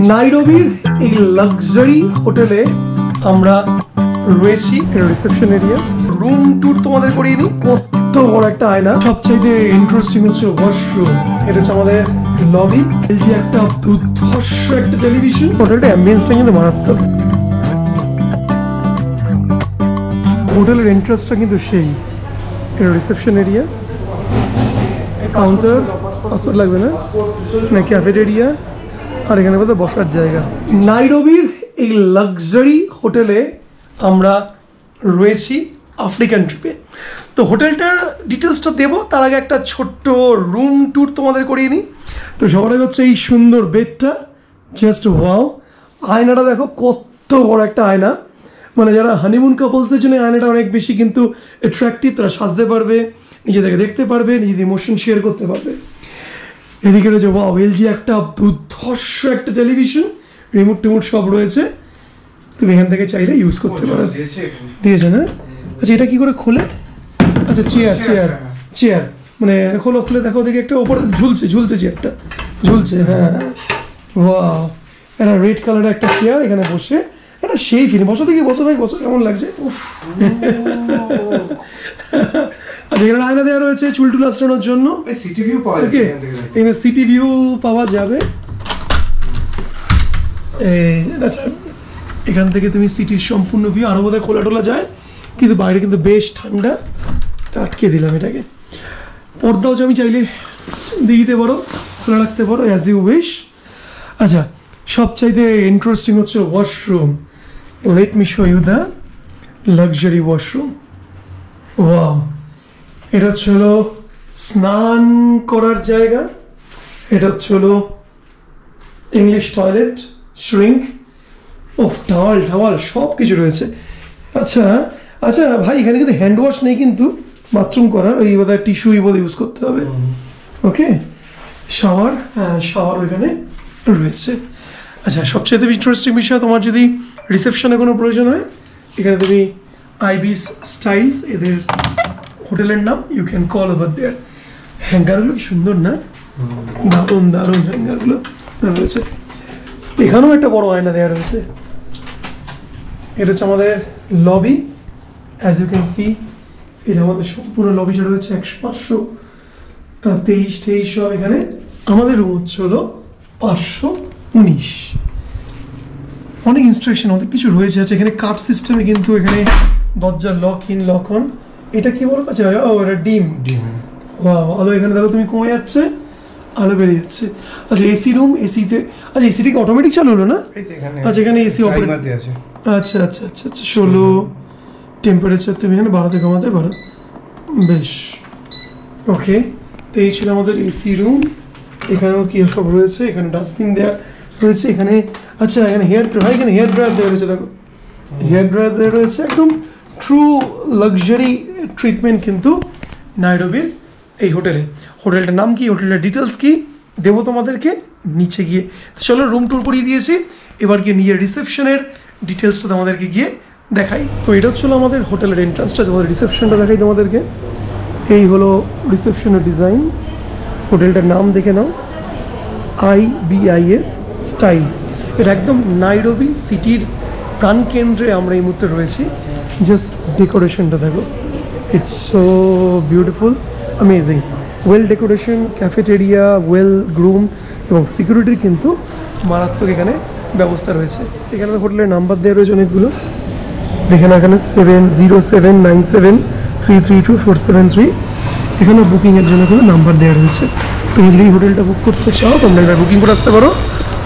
নাইরোবির এই লাক্সারি হোটেলে আমরা রয়েছি। রিসেপশন এরিয়া, রুম ট্যুর তোমাদের করিয়ে নি। কত বড় একটা আয়না, সবচাইতে ইন্টারেস্টিং হচ্ছে ওয়াশরুম। এটা হচ্ছে আমাদের লবি। এই যে একটা দুর্ধর্ষ একটা টেলিভিশন, হোটেলটা অ্যাম্বিয়েন্সটা কিন্তু মারাত্মক। হোটেলের এন্ট্রান্সটা কিন্তু সেই। এটা রিসেপশন এরিয়া, কাউন্টার, পাসওয়ার্ড লাগবে না, ক্যাফেটেরিয়া, আর এখানে বোধহয় বসার জায়গা। নাইরোবির এই লাক্সারি হোটেলে আমরা রয়েছি আফ্রিকান ট্রিপে। তো হোটেলটার ডিটেলসটা দেবো, তার আগে একটা ছোট্ট রুম ট্যুর তোমাদের করিয়ে নিই। তো সবার আগে হচ্ছে এই সুন্দর বেডটা, জাস্ট ওয়াও। আয়নাটা দেখো কত বড় একটা আয়না, মানে যারা হানিমুন কাপলসদের জন্য আয়নাটা অনেক বেশি কিন্তু অ্যাট্রাকটিভ। তারা সাজতে পারবে, নিজেদেরকে দেখতে পারবে, নিজেদের ইমোশন শেয়ার করতে পারবে। এদিকে রয়েছে ওয়াও এলজি একটা দুর্ধর্ষ একটা টেলিভিশন, রিমোট টিমোট সব রয়েছে, তুমি এখান থেকে চাইলে ইউজ করতে পারো। দিয়েছে না? আচ্ছা এটা কি করে খোলে? আচ্ছা চেয়ার মানে খোলো, খুলে দেখো দেখি একটা ওপরে ঝুলছে চেয়ারটা ঝুলছে। হ্যাঁ ওয়াও, একটা রেড কালারের একটা চেয়ার, এখানে বসে একটা সেই ফিলিং। বসো দেখি, বসো ভাই বসো, কেমন লাগছে? উফ। আচ্ছা এখানে আয়না দেওয়া রয়েছে চুল টুল আঁচড়ানোর জন্য। সিটি ভিউ পাওয়া যাবে, এখানে সিটি ভিউ পাওয়া যাবে। আচ্ছা এখান থেকে তুমি সিটির সম্পূর্ণ ভিউ, আরো বোধহয় খোলা টোলা যায়, কিন্তু বাইরে কিন্তু বেশ ঠান্ডা। আটকে দিলাম এটাকে। পর্দাও আমি চাইলে দিয়ে দিতে পারো, খোলা রাখতে পারো, অ্যাজ ইউ উইশ। আচ্ছা সবচাইতে ইন্টারেস্টিং হচ্ছে washroom. Let me show you the luxury washroom. Wow, এটা ছিল স্নান করার জায়গা, এটা ছিল ইংলিশ টয়লেট, শ্রিঙ্ক, ও টাওয়াল সব কিছু রয়েছে। আচ্ছা আচ্ছা ভাই, এখানে কিন্তু হ্যান্ড ওয়াশ নেই কিন্তু বাথরুম করার, ওই বোধহয় টিস্যুই বোধহয় ইউজ করতে হবে। ওকে, শাওয়ার, শাওয়ার ওইখানে রয়েছে। আচ্ছা সবচেয়ে ইন্টারেস্টিং বিষয়, তোমার যদি রিসেপশনে কোনো প্রয়োজন হয়, এখানে তুমি আইবিস স্টাইলস এদের হোটেলের নাম, you can call over there. হ্যাঙ্গারগুলো কি সুন্দর না? দারুণ হ্যাঙ্গারগুলো রয়েছে। এখানেও একটা বড় আয়না দেওয়া রয়েছে। এটা হচ্ছে আমাদের lobby, as you can see. এটা আমাদের সম্পূর্ণ লবিটা রয়েছে 523 সব। এখানে আমাদের রুম হচ্ছে হলো 519। অনেক ইনস্ট্রাকশন, অনেক কিছু রয়েছে। আছে এখানে কার্ড সিস্টেমে, কিন্তু এখানে দরজা লক ইন লক অন। এটা কি বলতো? আচ্ছা ও এটা ডিম। আলো এখানে দেখো তুমি কমে যাচ্ছে, আলো বেড়ে যাচ্ছে। আচ্ছা এসি রুম, এসিতে আচ্ছা এসিটা কি অটোমেটিক চালু হলো না? আচ্ছা এখানে এসি অপারেট আছে। আচ্ছা 16 টেম্পারেচার তুমি এখানে বাড়াতে কমাতে পারো, বেশ। ওকে, তো এই ছিল আমাদের এসি রুম। এখানেও কি সব রয়েছে, এখানে ডাস্টবিন দেওয়া রয়েছে এখানে। আচ্ছা এখানে হেয়ার ড্রায়ার দেওয়া রয়েছে, দেখো হেয়ার ড্রায়ার দেওয়া রয়েছে। একদম ট্রু লাক্সারি ট্রিটমেন্ট কিন্তু নাইরোবির এই হোটেলে। হোটেলটার নাম কি, হোটেলের ডিটেলস কি দেবো তোমাদেরকে নিচে গিয়ে। চলো রুম ট্যুর করিয়ে দিয়েছি, এবার গিয়ে নিয়ে রিসেপশনের ডিটেলসটা তোমাদেরকে গিয়ে দেখাই। তো এটা হচ্ছিলো আমাদের হোটেলের এন্ট্রান্সটা, তোমাদের রিসেপশনটা দেখাই তোমাদেরকে। এই হলো রিসেপশনের ডিজাইন। হোটেলটার নাম দেখে নাও, IBIS স্টাইলস। এটা একদম নাইরোবি সিটির প্রাণকেন্দ্রে আমরা এই মুহূর্তে রয়েছি। জাস্ট ডেকোরেশনটা দেখো, it's so beautiful, amazing. Well decoration, cafeteria, well groom, এবং সিকিউরিটির কিন্তু মারাত্মক এখানে ব্যবস্থা রয়েছে। এখানে হোটেলের নাম্বার দেওয়া রয়েছে অনেকগুলো, দেখে না এখানে 709793324773। এখানে বুকিংয়ের জন্য কিন্তু নাম্বার দেওয়া রয়েছে। তুমি যদি হোটেলটা বুক করতে চাও, তোমরা এবার বুকিং করে আসতে পারো।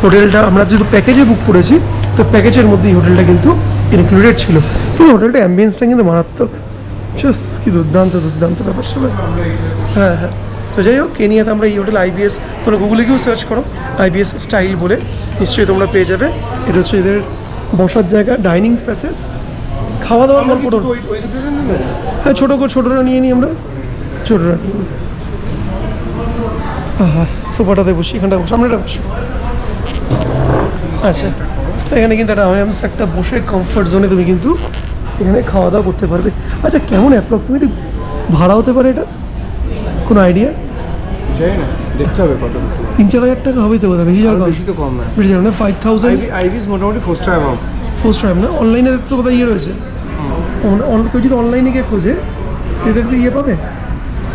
হোটেলটা আমরা যেহেতু প্যাকেজে বুক করেছি, তো প্যাকেজের মধ্যেই হোটেলটা কিন্তু ইনক্লুডেড ছিল। কিন্তু হোটেলটা অ্যাম্বিয়েন্সটা কিন্তু মারাত্মক, কি দুর্দান্ত ব্যাপার সবাই। হ্যাঁ, তো যাই হোক, কেনিয়াতে আমরা এই হোটেল IBS, তোমরা গুগলে গিয়েও সার্চ করো IBS স্টাইল বলে, নিশ্চয়ই তোমরা পেয়ে যাবে। এটা হচ্ছে এদের বসার জায়গা, ডাইনিং স্পেসেস, খাওয়া দাওয়ার গল্প। হ্যাঁ ছোটোরা নিয়ে নিই আমরা, ছোটোরা নিয়ে নিই। সোফাটাতে বসি, এখানটা সামনেটা বসি। আচ্ছা, এখানে কিন্তু একটা বসে কমফর্ট জোনে তুমি কিন্তু এখানে খাওয়া দাওয়া করতে পারবে। আচ্ছা কেমন অ্যাপ্রক্সিমেটলি ভাড়া হতে পারে এটা, কোনো আইডিয়া? জানি না, দেখতে হবে কত। 3-4 হাজার টাকা হবে তো বোধহয়, বেশি যাবে, বেশি তো কম না, বেশি যাবে না। 5000 আইবিএস মোটামুটি 4 স্টার অ্যামাউন্ট। 4 স্টার না? অনলাইনে তো কোথায় ইয়ে রয়েছে, কেউ যদি অনলাইনে গিয়ে খোঁজে এদেরকে ইয়ে পাবে।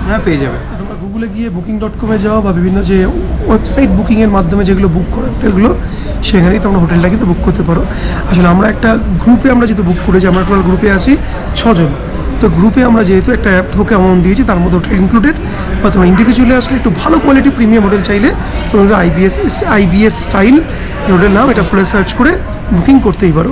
হ্যাঁ পেয়ে যাবে। তোমরা গুগলে গিয়ে booking.com-এ যাও বা বিভিন্ন যে ওয়েবসাইট বুকিংয়ের মাধ্যমে যেগুলো বুক করে হোটেলগুলো, সেখানেই তোমরা হোটেলটা কিন্তু বুক করতে পারো। আসলে আমরা একটা গ্রুপে আমরা যেহেতু বুক করেছি, আমরা টোটাল গ্রুপে আছি 6 জন, তো গ্রুপে আমরা যেহেতু একটা টোকে অ্যামাউন্ট দিয়েছি, তার মধ্যে হোটেল ইনক্লুডেড। বা তোমরা ইন্ডিভিজুয়ালি আসলে একটু ভালো কোয়ালিটি প্রিমিয়াম হোটেল চাইলে তোমরা আইবিএস স্টাইল হোটেল নাম এটা খুলে সার্চ করে বুকিং করতেই পারো।